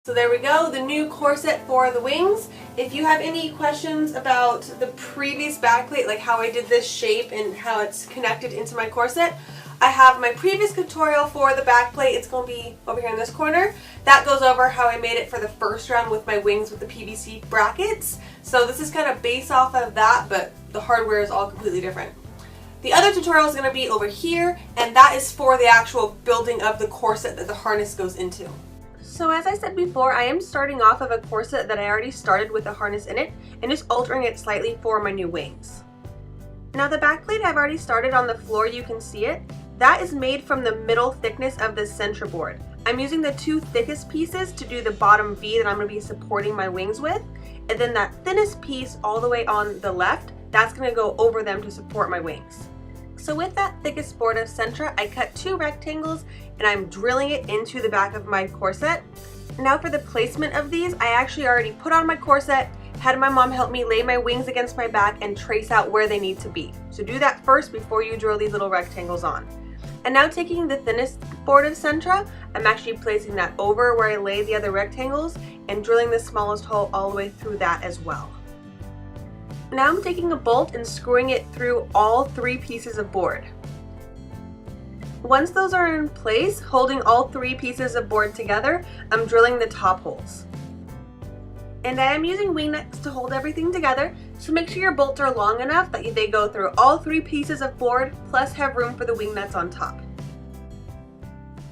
So there we go, the new corset for the wings. If you have any questions about the previous backplate, like how I did this shape and how it's connected into my corset, I have my previous tutorial for the backplate. It's going to be over here in this corner. That goes over how I made it for the first round with my wings with the PVC brackets. So this is kind of based off of that, but the hardware is all completely different. The other tutorial is going to be over here, and that is for the actual building of the corset that the harness goes into. So as I said before, I am starting off of a corset that I already started with a harness in it and just altering it slightly for my new wings. Now the backplate I've already started on the floor, you can see it. That is made from the middle thickness of the center board. I'm using the two thickest pieces to do the bottom V that I'm going to be supporting my wings with, and then that thinnest piece all the way on the left, that's going to go over them to support my wings. So with that thickest board of Centra, I cut two rectangles and I'm drilling it into the back of my corset. Now for the placement of these, I actually already put on my corset, had my mom help me lay my wings against my back and trace out where they need to be. So do that first before you drill these little rectangles on. And now taking the thinnest board of Centra, I'm actually placing that over where I lay the other rectangles and drilling the smallest hole all the way through that as well. Now I'm taking a bolt and screwing it through all three pieces of board. Once those are in place, holding all three pieces of board together, I'm drilling the top holes. And I am using wing nuts to hold everything together, so make sure your bolts are long enough that they go through all three pieces of board, plus have room for the wing nuts on top.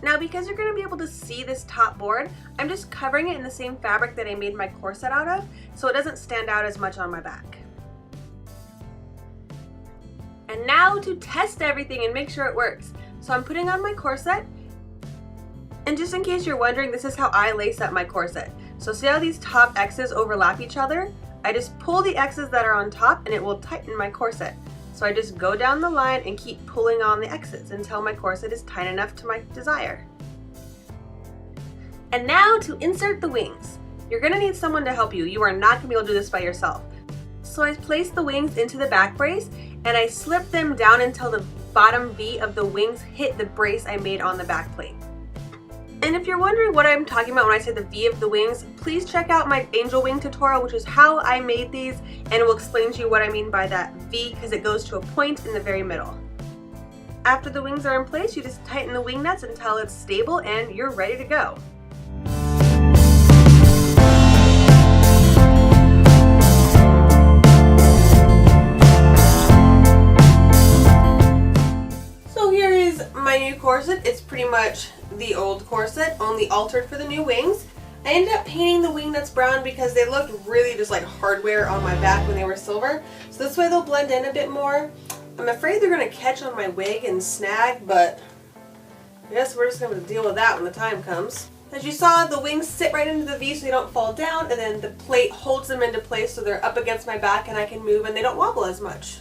Now because you're going to be able to see this top board, I'm just covering it in the same fabric that I made my corset out of, so it doesn't stand out as much on my back. And now to test everything and make sure it works. So I'm putting on my corset, and just in case you're wondering, this is how I lace up my corset. So see how these top X's overlap each other? I just pull the X's that are on top and it will tighten my corset. So I just go down the line and keep pulling on the X's until my corset is tight enough to my desire. And now to insert the wings. You're going to need someone to help you. You are not going to be able to do this by yourself. So I place the wings into the back brace and I slip them down until the bottom V of the wings hit the brace I made on the back plate. And if you're wondering what I'm talking about when I say the V of the wings, please check out my angel wing tutorial, which is how I made these, and it will explain to you what I mean by that V because it goes to a point in the very middle. After the wings are in place, you just tighten the wing nuts until it's stable and you're ready to go. My new corset, it's pretty much the old corset, only altered for the new wings. I ended up painting the wing nuts brown because they looked really just like hardware on my back when they were silver. So this way they'll blend in a bit more. I'm afraid they're going to catch on my wig and snag, but I guess we're just going to deal with that when the time comes. As you saw, the wings sit right into the V so they don't fall down, and then the plate holds them into place so they're up against my back and I can move and they don't wobble as much.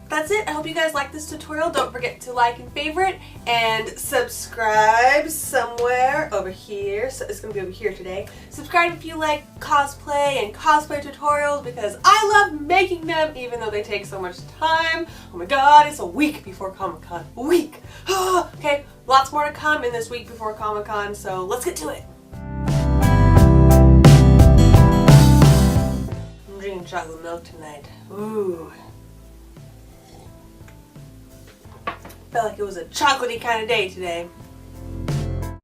That's it. I hope you guys liked this tutorial. Don't forget to like and favorite and subscribe somewhere over here. So it's going to be over here today. Subscribe if you like cosplay and cosplay tutorials because I love making them even though they take so much time. Oh my god, it's a week before Comic-Con. A week! Okay, lots more to come in this week before Comic-Con, so let's get to it. I'm drinking chocolate milk tonight. Ooh. Felt like it was a chocolatey kind of day today.